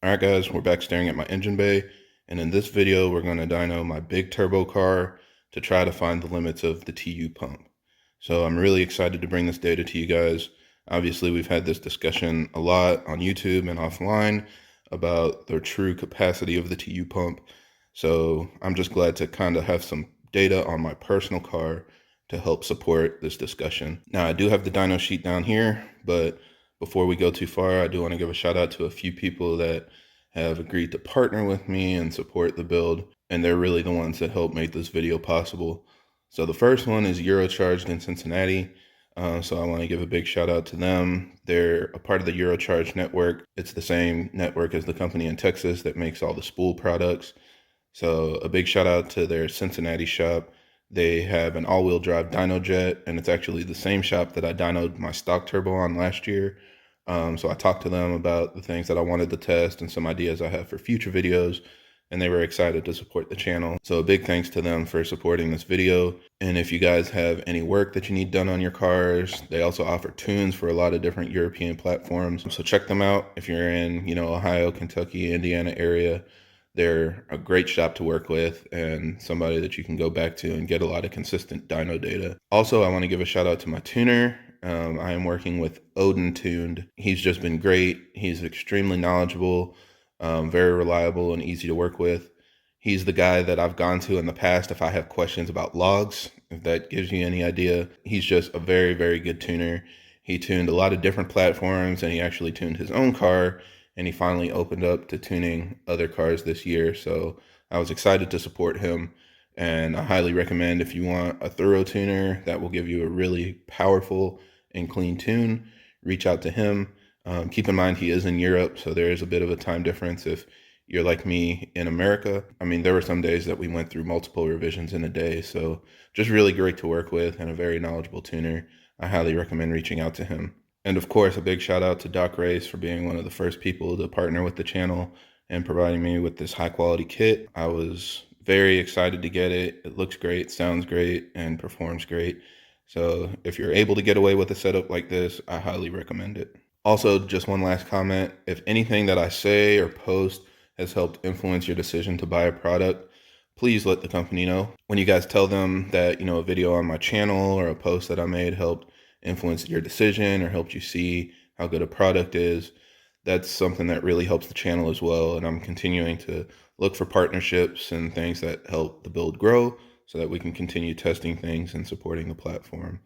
Alright guys, we're back staring at my engine bay, and in this video we're going to dyno my big turbo car to try to find the limits of the TU pump. So I'm really excited to bring this data to you guys. Obviously we've had this discussion a lot on YouTube and offline about the true capacity of the TU pump. So I'm just glad to kind of have some data on my personal car to help support this discussion. Now I do have the dyno sheet down here, but before we go too far, I do want to give a shout out to a few people that have agreed to partner with me and support the build, and they're really the ones that helped make this video possible. So the first one is Eurocharged in Cincinnati. So I want to give a big shout out to them. They're a part of the Eurocharged network. It's the same network as the company in Texas that makes all the spool products. So a big shout out to their Cincinnati shop. They have an all-wheel drive dyno jet, and it's actually the same shop that I dynoed my stock turbo on last year. So I talked to them about the things that I wanted to test and some ideas I have for future videos, and they were excited to support the channel. So a big thanks to them for supporting this video. And if you guys have any work that you need done on your cars, they also offer tunes for a lot of different European platforms. So check them out if you're in, Ohio, Kentucky, Indiana area. They're a great shop to work with and somebody that you can go back to and get a lot of consistent dyno data. Also, I want to give a shout out to my tuner. I am working with OdinTuned. He's just been great. He's extremely knowledgeable, very reliable and easy to work with. He's the guy that I've gone to in the past if I have questions about logs, if that gives you any idea. He's just a very, very good tuner. He tuned a lot of different platforms, and he actually tuned his own car, and he finally opened up to tuning other cars this year. So I was excited to support him, and I highly recommend if you want a thorough tuner that will give you a really powerful and clean tune, reach out to him. Keep in mind he is in Europe, so there is a bit of a time difference if you're like me in America. I mean, there were some days that we went through multiple revisions in a day, so just really great to work with and a very knowledgeable tuner. I highly recommend reaching out to him. And of course, a big shout out to DOCRace for being one of the first people to partner with the channel and providing me with this high quality kit. I was very excited to get it. It looks great, sounds great, and performs great. So if you're able to get away with a setup like this, I highly recommend it. Also, just one last comment. If anything that I say or post has helped influence your decision to buy a product, please let the company know. When you guys tell them that, a video on my channel or a post that I made helped influence your decision or helped you see how good a product is, that's something that really helps the channel as well. And I'm continuing to look for partnerships and things that help the build grow so that we can continue testing things and supporting the platform.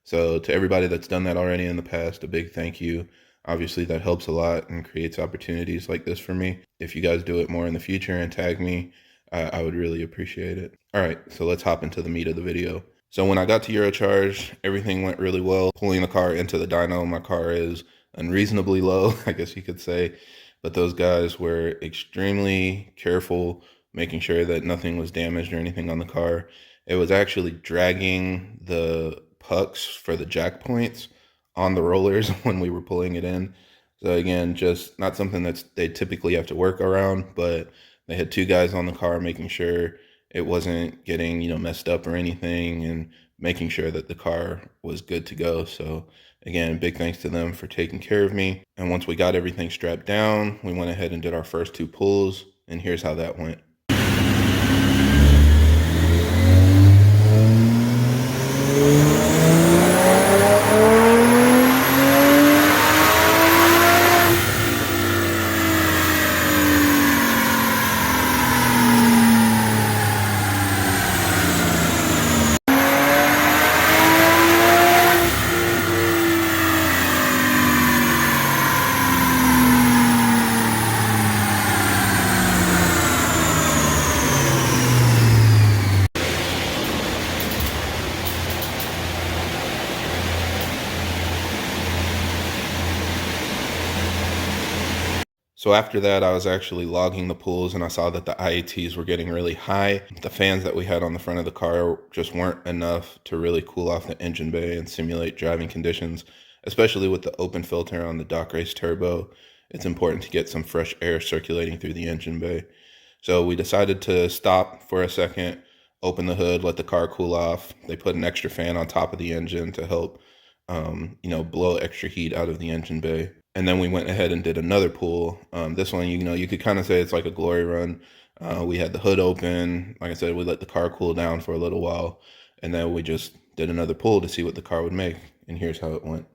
So to everybody that's done that already in the past, a big thank you. Obviously that helps a lot and creates opportunities like this for me. If you guys do it more in the future and tag me, I would really appreciate it. All right, so let's hop into the meat of the video. So when I got to Eurocharge, everything went really well. Pulling the car into the dyno, my car is unreasonably low, I guess you could say. But those guys were extremely careful, making sure that nothing was damaged or anything on the car. It was actually dragging the pucks for the jack points on the rollers when we were pulling it in. So again, just not something that they typically have to work around, but they had two guys on the car making sure it wasn't getting, messed up or anything, and making sure that the car was good to go. So again, big thanks to them for taking care of me. And once we got everything strapped down, we went ahead and did our first two pulls, and here's how that went. So after that, I was actually logging the pulls, and I saw that the IATs were getting really high. The fans that we had on the front of the car just weren't enough to really cool off the engine bay and simulate driving conditions, especially with the open filter on the DOCRace turbo. It's important to get some fresh air circulating through the engine bay. So we decided to stop for a second, open the hood, let the car cool off. They put an extra fan on top of the engine to help, blow extra heat out of the engine bay. And then we went ahead and did another pull. This one, you could kind of say it's like a glory run. We had the hood open. Like I said, we let the car cool down for a little while, and then we just did another pull to see what the car would make. And here's how it went.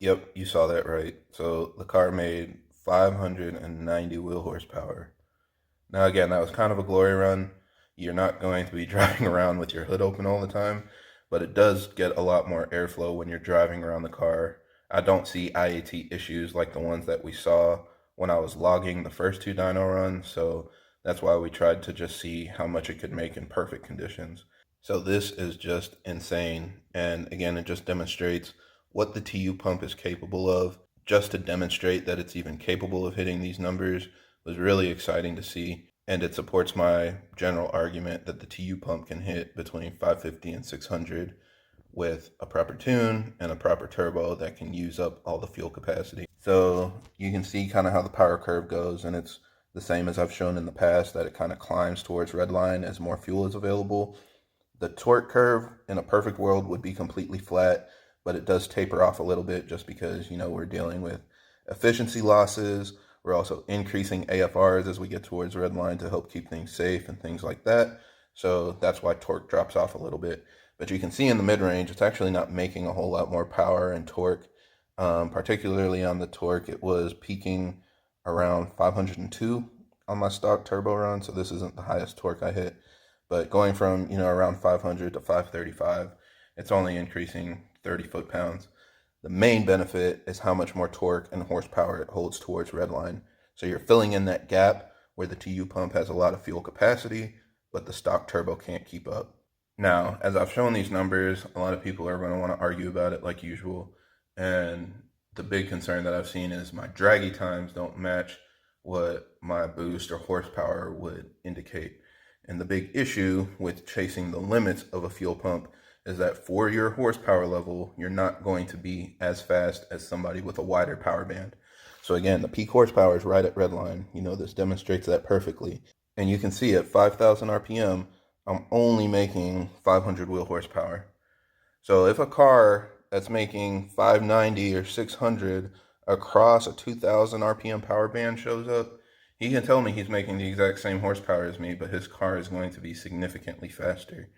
Yep, you saw that right. So the car made 590 wheel horsepower. Now again, that was kind of a glory run. You're not going to be driving around with your hood open all the time, but it does get a lot more airflow when you're driving around the car. I don't see IAT issues like the ones that we saw when I was logging the first two dyno runs, so that's why we tried to just see how much it could make in perfect conditions. So this is just insane, and again, it just demonstrates what the TU pump is capable of. Just to demonstrate that it's even capable of hitting these numbers was really exciting to see, and it supports my general argument that the TU pump can hit between 550 and 600 with a proper tune and a proper turbo that can use up all the fuel capacity. So you can see kind of how the power curve goes, and it's the same as I've shown in the past, that it kind of climbs towards redline as more fuel is available. The torque curve in a perfect world would be completely flat, but it does taper off a little bit just because, we're dealing with efficiency losses. We're also increasing AFRs as we get towards redline to help keep things safe and things like that. So that's why torque drops off a little bit. But you can see in the mid-range, it's actually not making a whole lot more power and torque. Particularly on the torque, it was peaking around 502 on my stock turbo run. So this isn't the highest torque I hit. But going from, around 500 to 535, it's only increasing 30 foot-pounds. The main benefit is how much more torque and horsepower it holds towards redline. So you're filling in that gap where the TU pump has a lot of fuel capacity, but the stock turbo can't keep up. Now, as I've shown these numbers, a lot of people are going to want to argue about it like usual. And the big concern that I've seen is my draggy times don't match what my boost or horsepower would indicate. And the big issue with chasing the limits of a fuel pump is that for your horsepower level, you're not going to be as fast as somebody with a wider power band. So again, the peak horsepower is right at redline. This demonstrates that perfectly. And you can see at 5,000 RPM, I'm only making 500 wheel horsepower. So if a car that's making 590 or 600 across a 2,000 RPM power band shows up, he can tell me he's making the exact same horsepower as me, but his car is going to be significantly faster.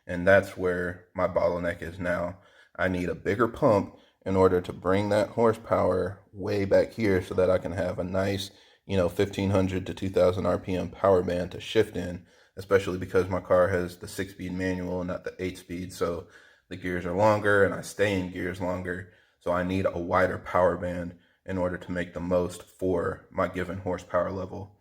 And that's where my bottleneck is now. I need a bigger pump in order to bring that horsepower way back here so that I can have a nice, 1,500 to 2,000 RPM power band to shift in, especially because my car has the 6-speed manual and not the 8-speed. So the gears are longer and I stay in gears longer. So I need a wider power band in order to make the most for my given horsepower level.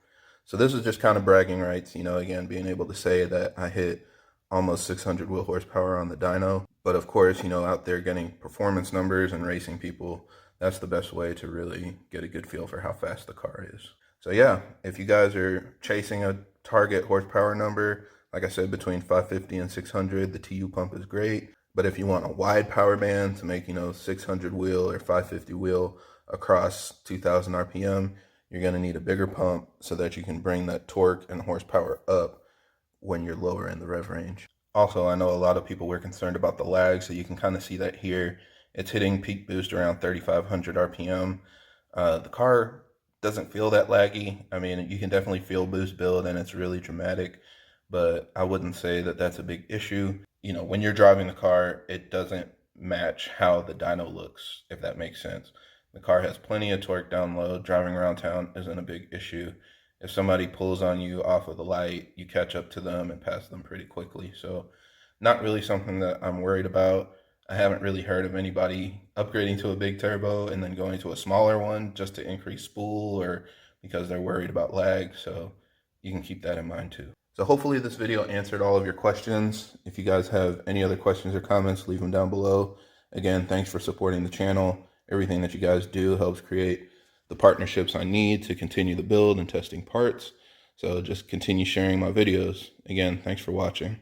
So this is just kind of bragging rights, again, being able to say that I hit almost 600 wheel horsepower on the dyno. But of course, out there getting performance numbers and racing people, that's the best way to really get a good feel for how fast the car is. So yeah, if you guys are chasing a target horsepower number, like I said, between 550 and 600, the TU pump is great. But if you want a wide power band to make, 600 wheel or 550 wheel across 2,000 RPM, you're going to need a bigger pump so that you can bring that torque and horsepower up when you're lower in the rev range. Also, I know a lot of people were concerned about the lag, so you can kind of see that here. It's hitting peak boost around 3,500 RPM. The car doesn't feel that laggy. I mean, you can definitely feel boost build and it's really dramatic, but I wouldn't say that that's a big issue. When you're driving the car, it doesn't match how the dyno looks, if that makes sense. The car has plenty of torque down low. Driving around town isn't a big issue. If somebody pulls on you off of the light, you catch up to them and pass them pretty quickly. So not really something that I'm worried about. I haven't really heard of anybody upgrading to a big turbo and then going to a smaller one just to increase spool or because they're worried about lag. So you can keep that in mind too. So hopefully this video answered all of your questions. If you guys have any other questions or comments, leave them down below. Again, thanks for supporting the channel. Everything that you guys do helps create the partnerships I need to continue the build and testing parts. So just continue sharing my videos. Again, thanks for watching.